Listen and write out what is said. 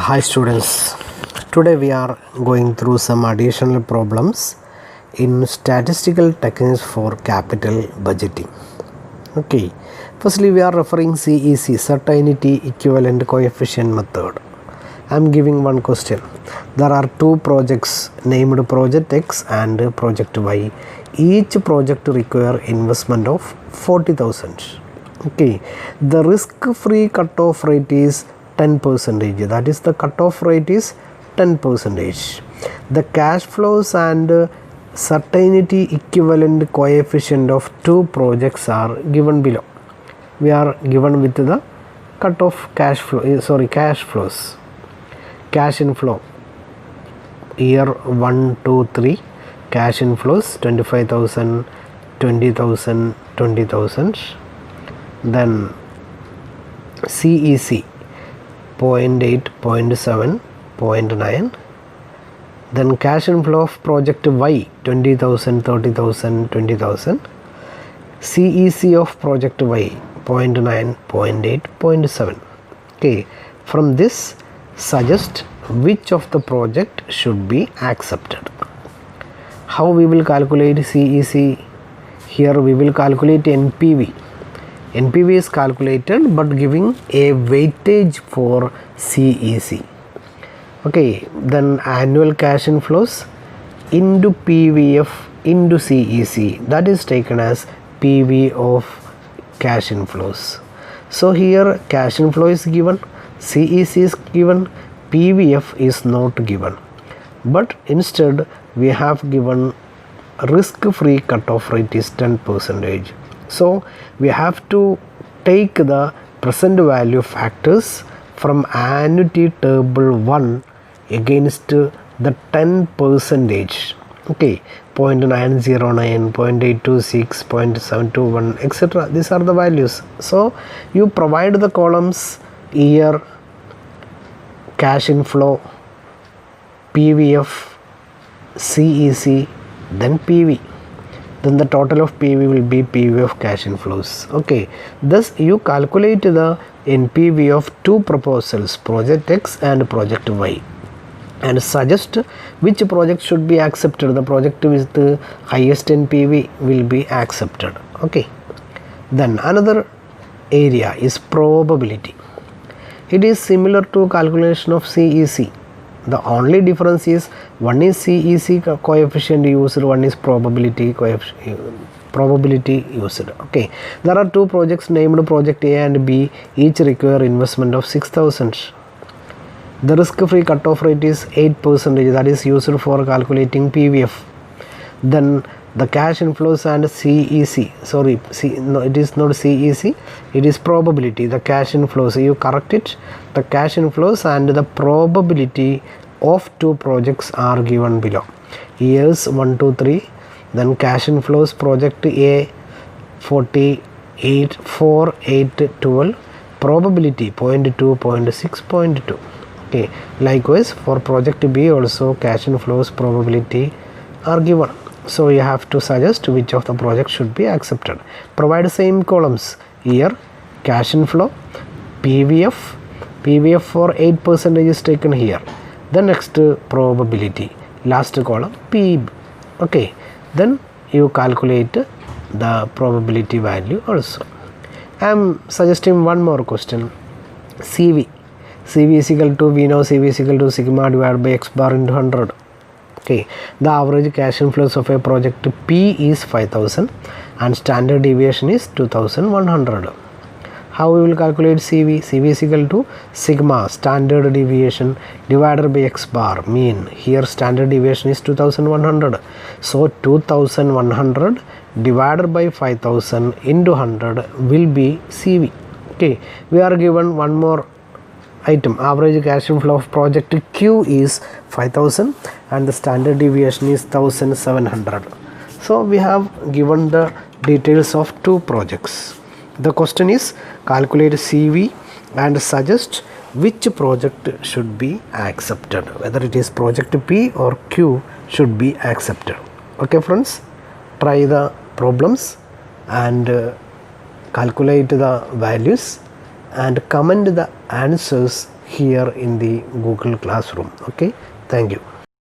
Hi students, today we are going through some additional problems in statistical techniques for capital budgeting. Okay, firstly we are referring CEC, Certainty Equivalent Coefficient method. I am giving one question. There are two projects named Project X and Project Y. Each project require investment of 40,000. Okay, the risk-free cutoff rate is 10%. That is, the cutoff rate is 10%. The cash flows and certainty equivalent coefficient of two projects are given below. We are given with the cutoff cash flows. Cash inflow year 1, 2, 3. Cash inflows 25,000, 20,000, 20,000. Then CEC 0.8, 0.7, 0.9. Then cash inflow of project Y 20,000, 30,000, 20,000. CEC of project Y 0.9, 0.8, 0.7. Okay, from this suggest which of the project should be accepted. How we will calculate CEC? Here we will calculate NPV. NPV is calculated but giving a weightage for CEC. Okay, then annual cash inflows into PVF into CEC, that is taken as PV of cash inflows. So here cash inflow is given, CEC is given, PVF is not given, but instead we have given risk-free cutoff rate is 10%. So we have to take the present value factors from annuity table 1 against the 10%. Okay, 0.909, 0.826, 0.721, etc. These are the values. So you provide the columns year, cash inflow, PVF, CEC, then PV. Then the total of PV will be PV of cash inflows. Okay, thus you calculate the NPV of two proposals, project X and project Y, and suggest which project should be accepted. The project with the highest NPV will be accepted. Okay, then another area is probability. It is similar to calculation of CEC. The only difference is one is CEC coefficient used, one is probability used. Okay, there are two projects named project A and B, each require investment of 6,000. The risk-free cutoff rate is 8%, that is used for calculating PVF. Then the cash inflows and CEC, it is not CEC, it is probability. The cash inflows, you correct it, the cash inflows and the probability of two projects are given below. Years 1, 2, 3. Then cash inflows project A 48, 4, 8, 12. Probability 0.2, 0.6, 0.2. Okay, likewise for project B also cash inflows probability are given. So you have to suggest which of the projects should be accepted. Provide same columns, year, cash inflow, PVF for 8% is taken here. The next probability, last column PB. Okay, then you calculate the probability value also. I am suggesting one more question. CV is equal to, we know CV is equal to sigma divided by x bar into 100. Okay, the average cash inflows of a project P is 5,000 and standard deviation is 2,100. How we will calculate CV? CV is equal to sigma standard deviation divided by x bar, mean. Here standard deviation is 2,100. So 2,100 divided by 5,000 into 100 will be CV. Okay, we are given one more item. Average cash inflow of project Q is 5,000 and the standard deviation is 1,700. So we have given the details of two projects. The question is calculate CV and suggest which project should be accepted, whether it is project P or Q should be accepted. Okay friends, try the problems and calculate the values and comment the answers here in the Google Classroom. Okay, thank you.